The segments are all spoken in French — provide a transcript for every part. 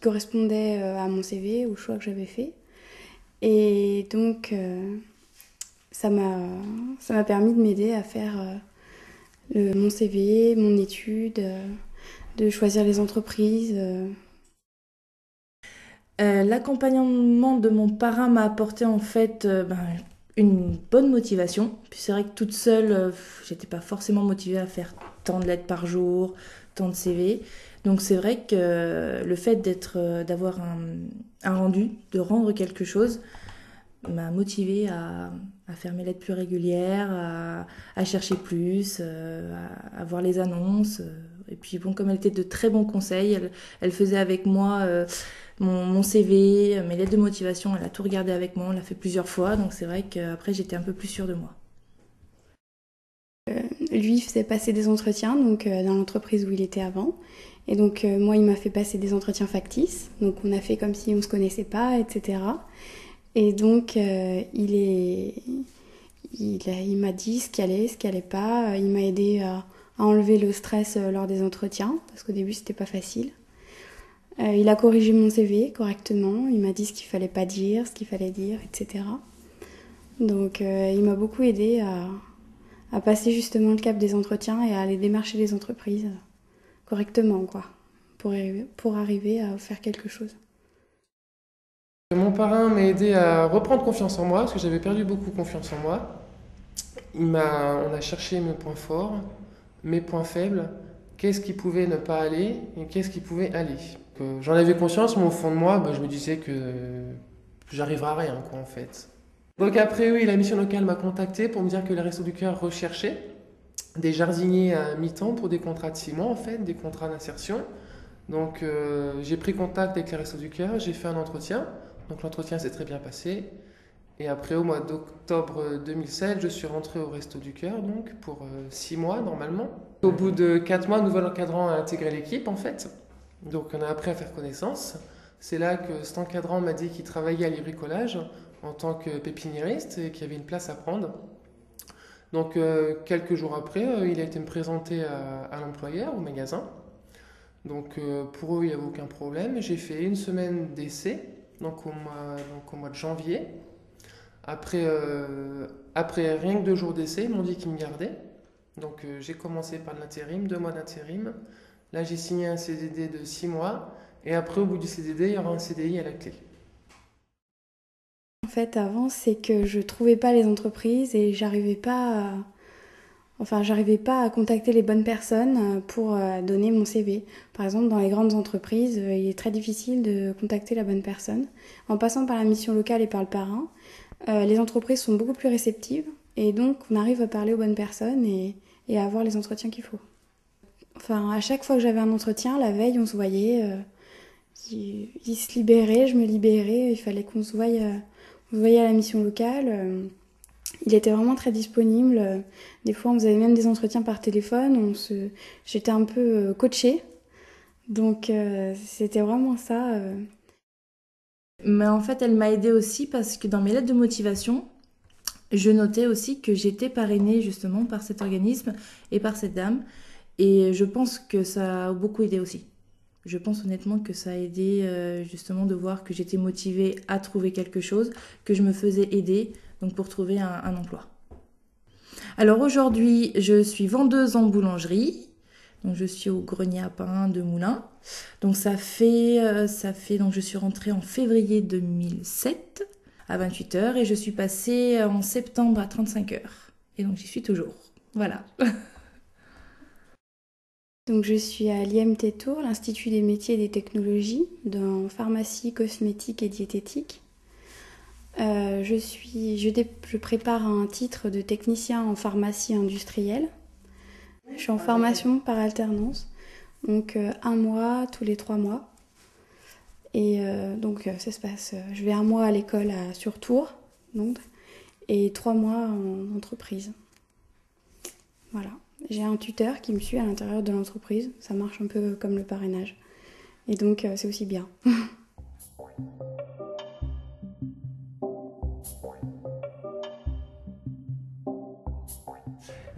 correspondait à mon CV, au choix que j'avais fait. Et donc, ça m'a permis de m'aider à faire mon CV, mon étude, de choisir les entreprises. L'accompagnement de mon parrain m'a apporté en fait une bonne motivation. Puis c'est vrai que toute seule, j'étais pas forcément motivée à faire tant de lettres par jour, tant de CV. Donc c'est vrai que le fait d'avoir un rendu, de rendre quelque chose, m'a motivée à faire mes lettres plus régulières, à chercher plus, à voir les annonces. Et puis bon, comme elle était de très bons conseils, elle faisait avec moi mon CV, mes lettres de motivation, elle a tout regardé avec moi, on l'a fait plusieurs fois, donc c'est vrai qu'après j'étais un peu plus sûre de moi. Lui faisait passer des entretiens donc, dans l'entreprise où il était avant. Et donc moi, il m'a fait passer des entretiens factices. Donc on a fait comme si on ne se connaissait pas, etc. Et donc il m'a dit ce qui allait pas. Il m'a aidé à enlever le stress lors des entretiens, parce qu'au début, c'était pas facile. Il a corrigé mon CV correctement. Il m'a dit ce qu'il fallait pas dire, ce qu'il fallait dire, etc. Donc il m'a beaucoup aidé à passer justement le cap des entretiens et à aller démarcher les entreprises correctement, quoi, pour arriver à faire quelque chose. Mon parrain m'a aidé à reprendre confiance en moi, parce que j'avais perdu beaucoup confiance en moi. On a cherché mes points forts, mes points faibles, qu'est-ce qui pouvait ne pas aller et qu'est-ce qui pouvait aller. J'en avais conscience, mais au fond de moi, je me disais que j'arriverais à rien, quoi, en fait. Donc après, oui, la mission locale m'a contacté pour me dire que les Restos du Cœur recherchaient des jardiniers à mi-temps pour des contrats de 6 mois, en fait, des contrats d'insertion. Donc j'ai pris contact avec les Restos du Cœur, j'ai fait un entretien. Donc l'entretien s'est très bien passé. Et après, au mois d'octobre 2007, je suis rentré au Resto du Cœur, donc pour 6 mois normalement. Au bout de 4 mois, un nouvel encadrant a intégré l'équipe en fait. Donc on a appris à faire connaissance. C'est là que cet encadrant m'a dit qu'il travaillait à l'hybricolage en tant que pépiniériste et qu'il y avait une place à prendre. Donc quelques jours après, il a été me présenter à l'employeur, au magasin. Donc pour eux, il n'y avait aucun problème. J'ai fait une semaine d'essai, donc au mois de janvier. Après, après rien que 2 jours d'essai, ils m'ont dit qu'ils me gardaient. Donc j'ai commencé par de l'intérim, 2 mois d'intérim. Là, j'ai signé un CDD de 6 mois. Et après, au bout du CDD, il y aura un CDI à la clé. En fait, avant, c'est que je trouvais pas les entreprises et j'arrivais pas à contacter les bonnes personnes pour donner mon CV. Par exemple, dans les grandes entreprises, il est très difficile de contacter la bonne personne. En passant par la mission locale et par le parrain, les entreprises sont beaucoup plus réceptives et donc on arrive à parler aux bonnes personnes et à avoir les entretiens qu'il faut. Enfin, à chaque fois que j'avais un entretien, la veille, on se voyait. Il se libérait, je me libérais. Il fallait on se voyait à la mission locale. Il était vraiment très disponible. Des fois, on faisait même des entretiens par téléphone. J'étais un peu coachée. Donc, c'était vraiment ça. Mais en fait, elle m'a aidée aussi parce que dans mes lettres de motivation, je notais aussi que j'étais parrainée justement par cet organisme et par cette dame. Et je pense que ça a beaucoup aidé aussi. Je pense honnêtement que ça a aidé justement de voir que j'étais motivée à trouver quelque chose, que je me faisais aider donc pour trouver un emploi. Alors aujourd'hui, je suis vendeuse en boulangerie. Donc je suis au grenier à pain de Moulins. Donc donc je suis rentrée en février 2007 à 28 heures et je suis passée en septembre à 35 heures. Et donc j'y suis toujours. Voilà. Donc, je suis à l'IMT Tours, l'Institut des métiers et des technologies, dans pharmacie, cosmétique et diététique. Je prépare un titre de technicien en pharmacie industrielle. Je suis en formation par alternance, donc un mois tous les 3 mois. Et donc ça se passe, je vais un mois à l'école sur Tours, donc, et 3 mois en entreprise. Voilà. J'ai un tuteur qui me suit à l'intérieur de l'entreprise, ça marche un peu comme le parrainage. Et donc c'est aussi bien.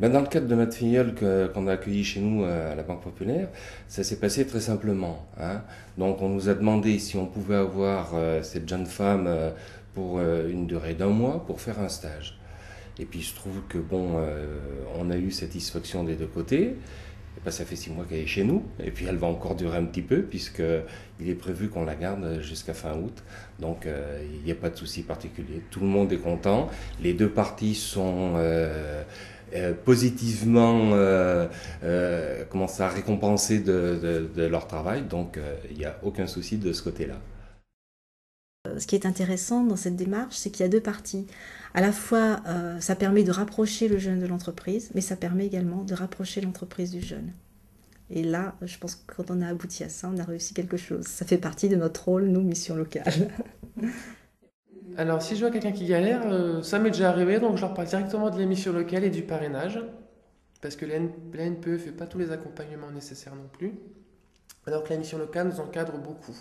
Ben, dans le cadre de notre filleule qu'on a accueillie chez nous à la Banque Populaire, ça s'est passé très simplement, hein. Donc on nous a demandé si on pouvait avoir cette jeune femme pour une durée d'un mois pour faire un stage. Et puis il se trouve que bon, on a eu satisfaction des deux côtés. Et ben, ça fait 6 mois qu'elle est chez nous, et puis elle va encore durer un petit peu, puisque il est prévu qu'on la garde jusqu'à fin août. Donc il n'y a pas de souci particulier. Tout le monde est content. Les deux parties sont positivement comment ça, récompensées de leur travail. Donc il n'y a aucun souci de ce côté-là. Ce qui est intéressant dans cette démarche, c'est qu'il y a deux parties. À la fois, ça permet de rapprocher le jeune de l'entreprise, mais ça permet également de rapprocher l'entreprise du jeune. Et là, je pense que quand on a abouti à ça, on a réussi quelque chose. Ça fait partie de notre rôle, nous, mission locale. Alors, si je vois quelqu'un qui galère, ça m'est déjà arrivé, donc je leur parle directement de la mission locale et du parrainage, parce que la NPE ne fait pas tous les accompagnements nécessaires non plus, alors que la mission locale nous encadre beaucoup.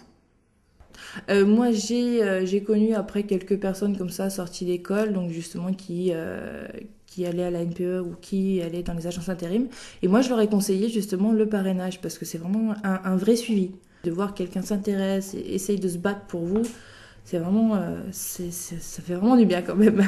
Moi, j'ai connu après quelques personnes comme ça sorties d'école, donc justement qui allaient à la NPE ou qui allaient dans les agences intérim. Et moi, je leur ai conseillé justement le parrainage parce que c'est vraiment un vrai suivi. De voir quelqu'un s'intéresse et essaye de se battre pour vous, c'est vraiment, ça fait vraiment du bien quand même.